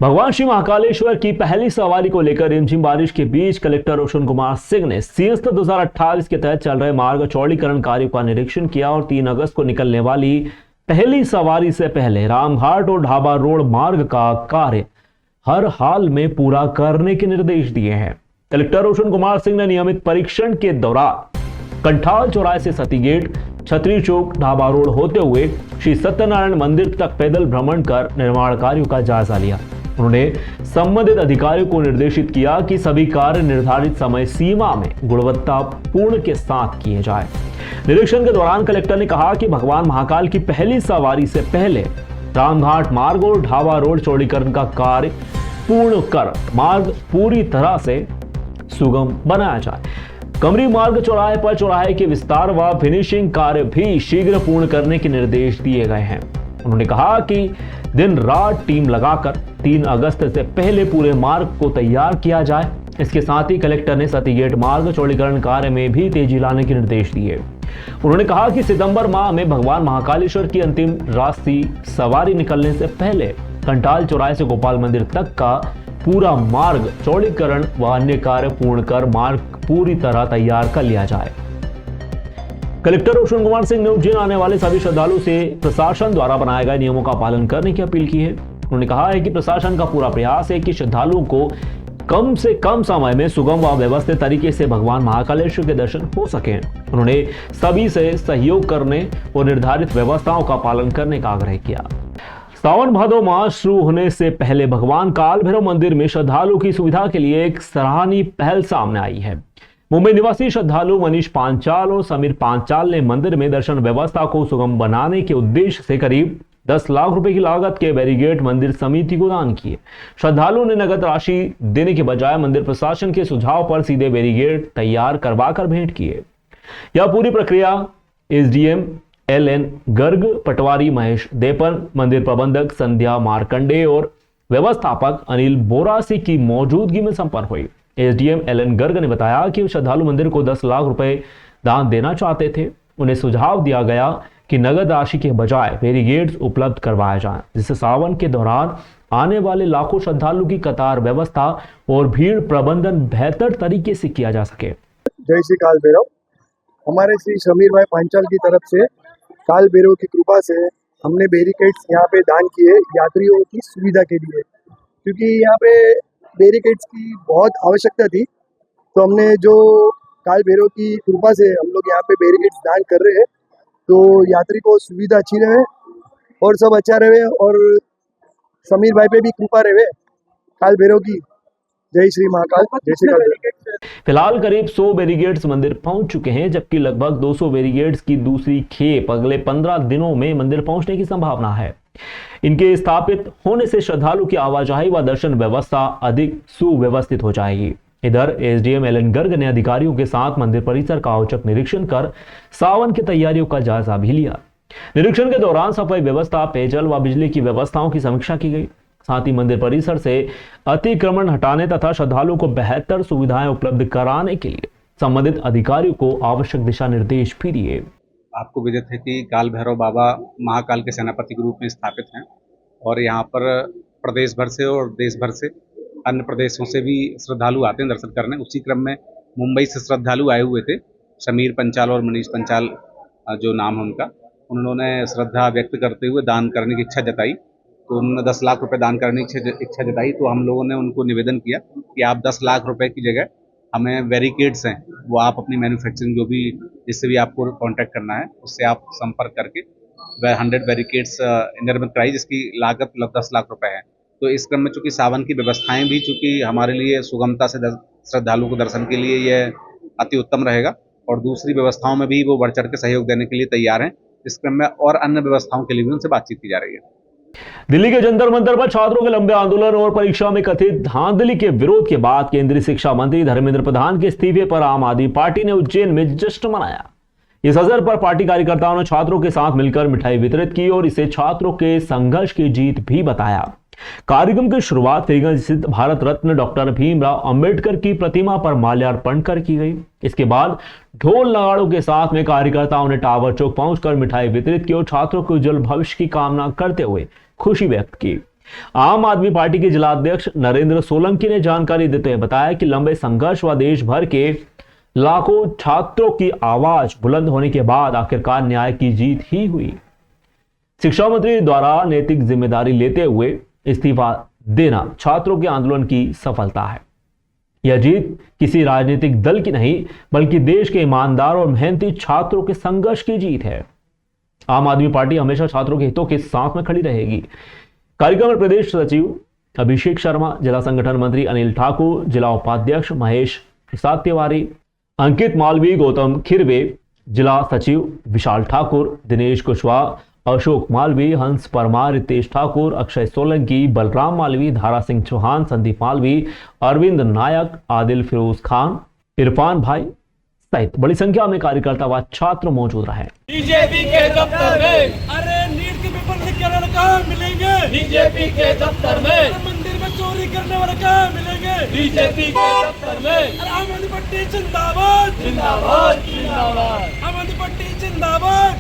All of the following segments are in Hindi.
भगवान श्री महाकालेश्वर की पहली सवारी को लेकर रिमझिम बारिश के बीच कलेक्टर रोशन कुमार सिंह ने सिंहस्थ 2028 के तहत चल रहे मार्ग चौड़ीकरण कार्यों का निरीक्षण किया और 3 अगस्त को निकलने वाली पहली सवारी से पहले रामघाट और ढाबा रोड मार्ग का कार्य हर हाल में पूरा करने के निर्देश दिए हैं। कलेक्टर रोशन कुमार सिंह ने नियमित परीक्षण के दौरान कंठाल चौराहे से सती गेट, छतरी चौक, ढाबा रोड होते हुए श्री सत्यनारायण मंदिर तक पैदल भ्रमण कर निर्माण कार्यों का जायजा लिया। उन्होंने संबंधित अधिकारियों को निर्देशित किया कि सभी कार्य निर्धारित समय सीमा में गुणवत्तापूर्ण के साथ किए जाए। निरीक्षण के दौरान कलेक्टर ने कहा कि भगवान महाकाल की पहली सवारी से पहले रामघाट मार्ग और ढाबा रोड चौड़ीकरण का कार्य पूर्ण कर मार्ग पूरी तरह से सुगम बनाया जाए। कमरी मार्ग चौराहे पर चौराहे के विस्तार व फिनिशिंग कार्य भी शीघ्र पूर्ण करने के निर्देश दिए गए हैं। उन्होंने कहा कि दिन रात टीम लगाकर 3 अगस्त से पहले पूरे मार्ग को तैयार किया जाए। इसके साथ ही कलेक्टर ने सती गेट मार्ग चौड़ीकरण कार्य में भी तेजी लाने के निर्देश दिए। उन्होंने कहा कि सितंबर माह में भगवान महाकालेश्वर की अंतिम राशि सवारी निकलने से पहले कंठाल चौराहे से गोपाल मंदिर तक का पूरा मार्ग चौड़ीकरण व अन्य कार्य पूर्ण कर मार्ग पूरी तरह तैयार कर लिया जाए। कलेक्टर रोशन कुमार सिंह ने उज्जैन आने वाले सभी श्रद्धालुओं से प्रशासन द्वारा बनाए गए नियमों का पालन करने की अपील की है। उन्होंने कहा है कि प्रशासन का पूरा प्रयास है कि श्रद्धालुओं को कम से कम समय में सुगम व व्यवस्थित तरीके से भगवान महाकालेश्वर के दर्शन हो सके। उन्होंने सभी से सहयोग करने और निर्धारित व्यवस्थाओं का पालन करने का आग्रह किया। सावन भादो माह शुरू होने से पहले भगवान काल भैरव मंदिर में श्रद्धालुओं की सुविधा के लिए एक सराहनीय पहल सामने आई है। मुंबई निवासी श्रद्धालु मनीष पांचाल और समीर पांचाल ने मंदिर में दर्शन व्यवस्था को सुगम बनाने के उद्देश्य से करीब 10 लाख रुपए की लागत के बैरिकेड मंदिर समिति को दान किए। श्रद्धालुओं ने नगद राशि देने के बजाय मंदिर प्रशासन के सुझाव पर सीधे बैरिकेड तैयार करवाकर भेंट किए। यह पूरी प्रक्रिया एसडीएम एलएन गर्ग, पटवारी महेश देपन, मंदिर प्रबंधक संध्या मार्कंडे और व्यवस्थापक अनिल बोरासी की मौजूदगी में संपन्न हुई। एसडीएम एलएन गर्ग ने बताया कि श्रद्धालु मंदिर को 10 लाख रुपए दान देना चाहते थे। उन्हें सुझाव दिया गया कि नगद राशि के बजाय बैरिकेड्स उपलब्ध करवाया जाए, जिससे सावन के दौरान आने वाले लाखों श्रद्धालु की कतार व्यवस्था और भीड़ प्रबंधन बेहतर तरीके से किया जा सके। जय श्री काल भैरव। हमारे श्री समीर भाई पांचाल की तरफ से काल भैरव की कृपा से हमने बैरिकेड्स यहाँ पे दान किए यात्रियों की सुविधा के लिए, क्योंकि यहाँ पे बैरिकेड्स की बहुत आवश्यकता थी। तो हमने जो काल भैरव की कृपा से हम लोग यहाँ पे बैरिकेड्स दान कर रहे हैं, तो यात्री को सुविधा अच्छी रहे और सब अच्छा रहे और समीर भाई पे भी कृपा रहे काल भैरव की। जय श्री महाकाल, जय श्री काल। फिलहाल करीब 100 बैरिकेड्स मंदिर पहुंच चुके हैं, जबकि लगभग 200 बैरिकेड्स की दूसरी खेप अगले 15 दिनों में मंदिर पहुंचने की संभावना है। इनके स्थापित होने से श्रद्धालु की आवाजाही व दर्शन व्यवस्था अधिक सुव्यवस्थित हो जाएगी। इधर एसडीएम एलएन गर्ग ने अधिकारियों के साथ मंदिर परिसर का औचक निरीक्षण कर सावन की तैयारियों का जायजा भी लिया। निरीक्षण के दौरान सफाई व्यवस्था, पेयजल व बिजली की व्यवस्थाओं की समीक्षा की गई। साथ ही मंदिर परिसर से अतिक्रमण हटाने तथा श्रद्धालुओं को बेहतर सुविधाएं उपलब्ध कराने के लिए संबंधित अधिकारियों को आवश्यक दिशा निर्देश भी दिए। आपको विदित है कि काल भैरव बाबा महाकाल के सेनापति के रूप में स्थापित हैं और यहाँ पर प्रदेश भर से और देश भर से अन्य प्रदेशों से भी श्रद्धालु आते हैं दर्शन करने। उसी क्रम में मुंबई से श्रद्धालु आए हुए थे, समीर पंचाल और मनीष पंचाल जो नाम है उनका। उन्होंने श्रद्धा व्यक्त करते हुए दान करने की इच्छा जताई, तो उन्होंने 10 लाख रुपए दान करने की इच्छा जताई। तो हम लोगों ने उनको निवेदन किया कि आप 10 लाख रुपए की जगह हमें बैरिकेड्स हैं वो आप अपनी मैन्युफैक्चरिंग जो भी जिससे भी आपको कांटेक्ट करना है उससे आप संपर्क करके वह 100 बैरिकेड्स निर्मित कराई, जिसकी लागत लगभग 10 लाख रुपए है। तो इस क्रम में चूंकि सावन की व्यवस्थाएं भी चूंकि हमारे लिए सुगमता से श्रद्धालुओं को दर्शन के लिए यह अति उत्तम रहेगा और दूसरी व्यवस्थाओं में भी वो बढ़ चढ़ के सहयोग देने के लिए तैयार हैं। इस क्रम में और अन्य व्यवस्थाओं के लिए भी उनसे बातचीत की जा रही है। दिल्ली के जंतर मंतर पर छात्रों के लंबे आंदोलन और परीक्षा में कथित धांधली के विरोध के बाद केंद्रीय शिक्षा मंत्री धर्मेंद्र प्रधान के इस्तीफे पर आम आदमी पार्टी ने उज्जैन में जश्न मनाया। इस अवसर पर पार्टी कार्यकर्ताओं ने छात्रों के साथ मिलकर मिठाई वितरित की और इसे छात्रों के संघर्ष की जीत भी बताया। कार्यक्रम की शुरुआत फरीगंज स्थित भारत रत्न डॉक्टर भीमराव अंबेडकर की प्रतिमा पर माल्यार्पण कर की गई। इसके बाद ढोल नगाड़ों के साथ में कार्यकर्ताओं ने टावर चौक पहुंचकर मिठाई वितरित की और छात्रों के उज्जवल भविष्य की कामना करते हुए खुशी व्यक्त की। आम आदमी पार्टी के जिलाध्यक्ष नरेंद्र सोलंकी ने जानकारी देते हुए बताया कि लंबे संघर्ष व देश भर के लाखों छात्रों की आवाज बुलंद होने के बाद आखिरकार न्याय की जीत ही हुई। शिक्षा मंत्री द्वारा नैतिक जिम्मेदारी लेते हुए इस्तीफा देना छात्रों के आंदोलन की सफलता है। यह जीत किसी राजनीतिक दल की नहीं बल्कि देश के ईमानदार और मेहनती छात्रों के संघर्ष की जीत है। आम आदमी पार्टी हमेशा छात्रों के हितों के साथ में खड़ी रहेगी। कार्यक्रम में प्रदेश सचिव अभिषेक शर्मा, जिला संगठन मंत्री अनिल ठाकुर, जिला उपाध्यक्ष महेश प्रसाद तिवारी, अंकित मालवी, गौतम खिरवे, जिला सचिव विशाल ठाकुर, दिनेश कुशवाहा, अशोक मालवी, हंस परमार, रितेश ठाकुर, अक्षय सोलंकी, बलराम मालवी, धारा सिंह चौहान, संदीप मालवी, अरविंद नायक, आदिल फिरोज खान, इरफान भाई सहित बड़ी संख्या में कार्यकर्ता व छात्र मौजूद रहे। बीजेपी के दफ्तर में अरे नीट के पेपर लिख कर कहाँ मिलेंगे? बीजेपी के दफ्तर में मंदिर में चोरी करने वाले कहाँ मिलेंगे? बीजेपी के दफ्तर में अरे आम आदमी पार्टी जिंदाबाद जिंदाबाद जिंदाबाद, आम आदमी पार्टी जिंदाबाद,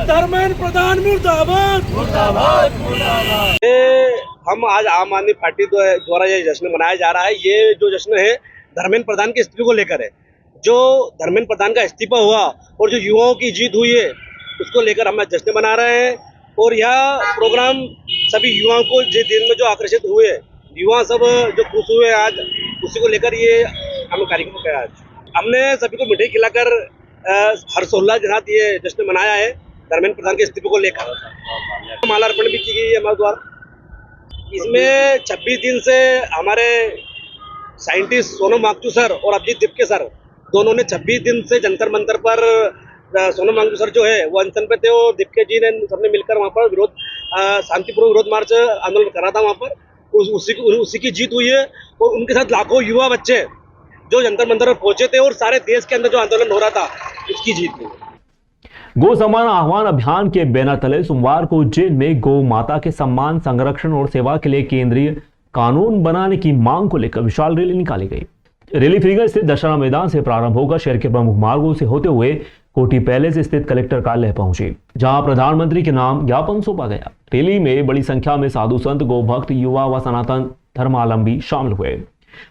धर्मेंद्र प्रधान मुर्दाबाद मुर्दाबाद मुर्दाबाद। हम आज आम आदमी पार्टी द्वारा ये जश्न मनाया जा रहा है। ये जो जश्न है धर्मेंद्र प्रधान के इस्तीफे को लेकर है। जो धर्मेंद्र प्रधान का इस्तीफा हुआ और जो युवाओं की जीत हुई है उसको लेकर हम जश्न मना रहे हैं। और यह प्रोग्राम सभी युवाओं को जिस दिन में जो आकर्षित हुए, युवा सब जो खुश हुए आज, उसी को लेकर ये हम कार्यक्रम किया। आज हमने सभी को मिठाई खिलाकर हर्षोल्लास के साथ ये जश्न मनाया है धर्मेंद्र प्रधान के इस्तीफे को लेकर। मालार्पण भी की गई है हमारे द्वारा। इसमें 26 दिन से हमारे साइंटिस्ट सोनम वांगचुक सर और अभिजीत दिपके सर दोनों ने 26 दिन से जंतर मंतर पर, सोनम वांगचुक सर जो है वो अनशन पे थे और दिपके जी ने सबने मिलकर वहाँ पर विरोध शांतिपूर्वक विरोध मार्च आंदोलन करा था। वहाँ पर उसी की जीत हुई है। और उनके साथ लाखों युवा बच्चे जो जंतर मंतर पर पहुंचे थे और सारे देश के अंदर जो आंदोलन हो रहा था उसकी जीत हुई। गौ सम्मान आह्वान अभियान के बैनर तले सोमवार को उज्जैन में गौ माता के सम्मान, संरक्षण और सेवा के लिए केंद्रीय कानून बनाने की मांग को लेकर विशाल रैली निकाली गई। रैली फ्रीगंज स्थित दशहरा मैदान से प्रारंभ होकर शहर के प्रमुख मार्गों से होते हुए कोठी पैलेस स्थित कलेक्टर कार्यालय पहुंची, जहां प्रधानमंत्री के नाम ज्ञापन सौंपा गया। रैली में बड़ी संख्या में साधु संत, गौ भक्त, युवा व सनातन धर्मावलंबी शामिल हुए।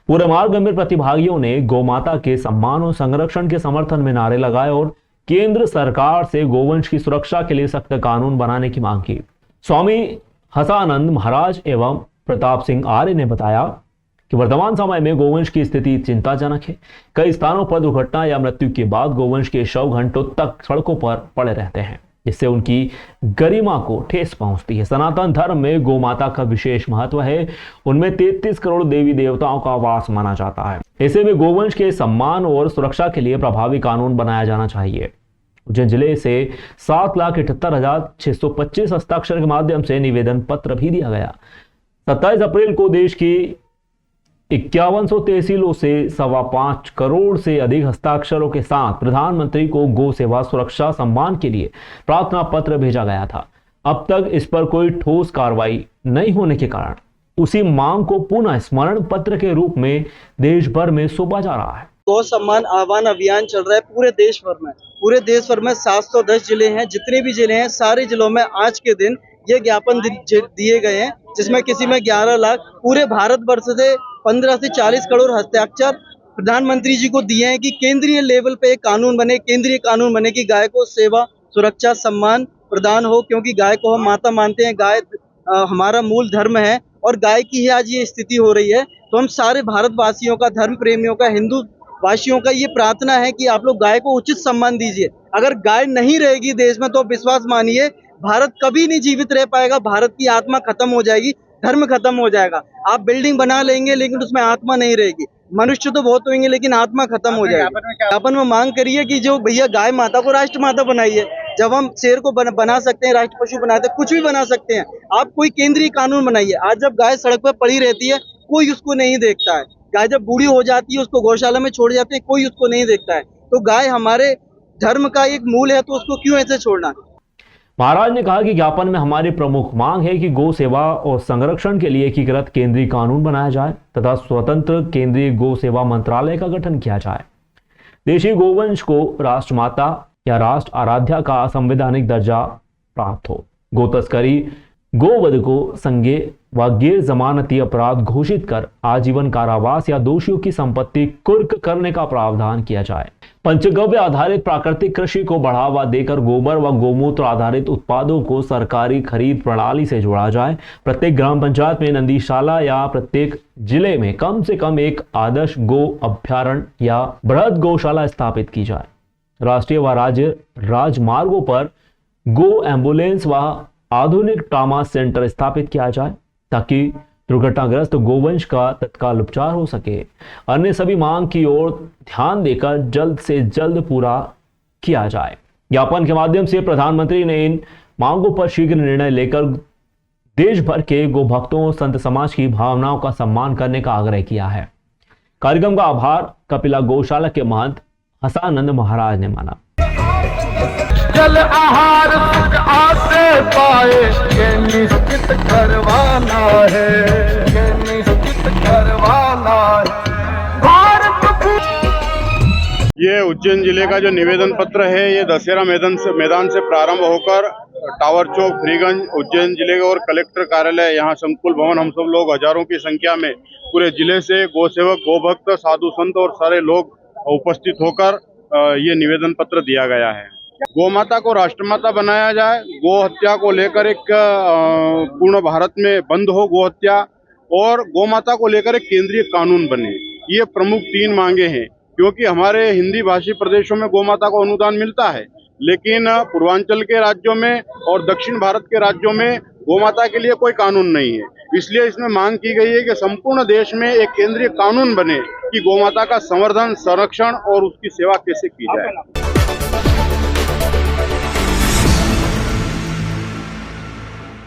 पूरे मार्ग में प्रतिभागियों ने गौ माता के सम्मान और संरक्षण के समर्थन में नारे लगाए और केंद्र सरकार से गोवंश की सुरक्षा के लिए सख्त कानून बनाने की मांग की। स्वामी हसानंद महाराज एवं प्रताप सिंह आर्य ने बताया कि वर्तमान समय में गोवंश की स्थिति चिंताजनक है। कई स्थानों पर दुर्घटना या मृत्यु के बाद गोवंश के शव घंटों तक सड़कों पर पड़े रहते हैं, जिससे उनकी गरिमा को ठेस पहुंचती है। सनातन धर्म में गौ माता का विशेष महत्व है। उनमें 33 करोड़ देवी देवताओं का वास माना जाता है। ऐसे में गोवंश के सम्मान और सुरक्षा के लिए प्रभावी कानून बनाया जाना चाहिए। उज्जैन जिले से 7,78,625 हस्ताक्षर के माध्यम से निवेदन पत्र भी दिया गया। 27 अप्रैल को देश की 5100 तहसीलों से 5.25 करोड़ से अधिक हस्ताक्षरों के साथ प्रधानमंत्री को गौ सेवा सुरक्षा सम्मान के लिए प्रार्थना पत्र भेजा गया था। अब तक इस पर कोई ठोस कार्रवाई नहीं होने के कारण उसी मांग को पुनः स्मरण पत्र के रूप में देश भर में सौंपा जा रहा है। गौ सम्मान आह्वान अभियान चल रहा है पूरे देश भर में 710 जिले हैं। जितने भी जिले हैं सारे जिलों में आज के दिन ये ज्ञापन दिए गए हैं, जिसमें किसी में 11 लाख, पूरे भारत वर्ष से 15 से 40 करोड़ हस्ताक्षर प्रधानमंत्री जी को दिए हैं कि केंद्रीय लेवल पे एक कानून बने, केंद्रीय कानून बने कि गाय को सेवा, सुरक्षा, सम्मान प्रदान हो, क्योंकि गाय को हम माता मानते हैं। गाय हमारा मूल धर्म है और गाय की ही आज ये स्थिति हो रही है। तो हम सारे भारतवासियों का, धर्म प्रेमियों का, हिंदू वासियों का ये प्रार्थना है कि आप लोग गाय को उचित सम्मान दीजिए। अगर गाय नहीं रहेगी देश में तो विश्वास मानिए भारत कभी नहीं जीवित रह पाएगा। भारत की आत्मा खत्म हो जाएगी, धर्म खत्म हो जाएगा। आप बिल्डिंग बना लेंगे लेकिन उसमें आत्मा नहीं रहेगी। मनुष्य तो बहुत होंगे लेकिन आत्मा खत्म हो जाएगी। ज्ञापन में मांग करिए कि जो भैया गाय माता को राष्ट्र माता बनाइए। जब हम शेर को बना सकते हैं, राष्ट्र पशु बनाते हैं, कुछ भी बना सकते हैं। आप कोई केंद्रीय कानून बनाइए। आज जब गाय सड़क पर पड़ी रहती है कोई उसको नहीं देखता है। गाय जब बूढ़ी हो जाती है उसको गौशाला में छोड़ जाते हैं, कोई उसको नहीं देखता है। तो गाय हमारे धर्म का एक मूल है, तो उसको क्यों ऐसे छोड़ना। महाराज ने कहा कि ज्ञापन में हमारी प्रमुख मांग है कि गौ सेवा और संरक्षण के लिए एकीकृत केंद्रीय कानून बनाया जाए तथा स्वतंत्र केंद्रीय गौ सेवा मंत्रालय का गठन किया जाए। देशी गोवंश को राष्ट्रमाता या राष्ट्र आराध्या का संवैधानिक दर्जा प्राप्त हो। गौ तस्करी गोवध को संज्ञेय व गैर जमानती अपराध घोषित कर आजीवन कारावास या दोषियों की संपत्ति कुर्क करने का प्रावधान किया जाए। पंचगव्य आधारित प्राकृतिक कृषि को बढ़ावा देकर गोबर व गोमूत्र आधारित उत्पादों को सरकारी खरीद प्रणाली से जोड़ा जाए। प्रत्येक ग्राम पंचायत में नंदीशाला या प्रत्येक जिले में कम से कम एक आदर्श गो अभ्यारण्य या बृहद गौशाला स्थापित की जाए। राष्ट्रीय व राज्य राजमार्गों पर गो एम्बुलेंस व आधुनिक ट्रॉमा सेंटर स्थापित किया जाए ताकि दुर्घटनाग्रस्त गोवंश का तत्काल उपचार हो सके। अन्य सभी मांग की ओर ध्यान देकर जल्द से जल्द पूरा किया जाए। ज्ञापन के माध्यम से प्रधानमंत्री ने इन मांगों पर शीघ्र निर्णय लेकर देश भर के गो भक्तों संत समाज की भावनाओं का सम्मान करने का आग्रह किया है। कार्यक्रम का आभार कपिला गौशाला के महंत हसानंद महाराज ने माना। जल आहार सुख आसे पाए ये निश्चित करवाना है, ये निश्चित करवाना है। भारत ये उज्जैन जिले का जो निवेदन पत्र है ये दशहरा मैदान से प्रारंभ होकर टावर चौक, फ्रीगंज, उज्जैन जिले और कलेक्टर कार्यालय, यहाँ संकुल भवन, हम सब लोग हजारों की संख्या में पूरे जिले से गौ सेवक, गौ भक्त, साधु संत और सारे लोग उपस्थित होकर ये निवेदन पत्र दिया गया है। गौ माता को राष्ट्रमाता बनाया जाए, गो हत्या को लेकर एक पूर्ण भारत में बंद हो गो हत्या, और गौ माता को लेकर एक केंद्रीय कानून बने। ये प्रमुख 3 मांगे हैं, क्योंकि हमारे हिंदी भाषी प्रदेशों में गौ माता को अनुदान मिलता है, लेकिन पूर्वांचल के राज्यों में और दक्षिण भारत के राज्यों में गौ माता के लिए कोई कानून नहीं है। इसलिए इसमें मांग की गई है कि संपूर्ण देश में एक केंद्रीय कानून बने कि गौ माता का संवर्धन, संरक्षण और उसकी सेवा कैसे की जाए।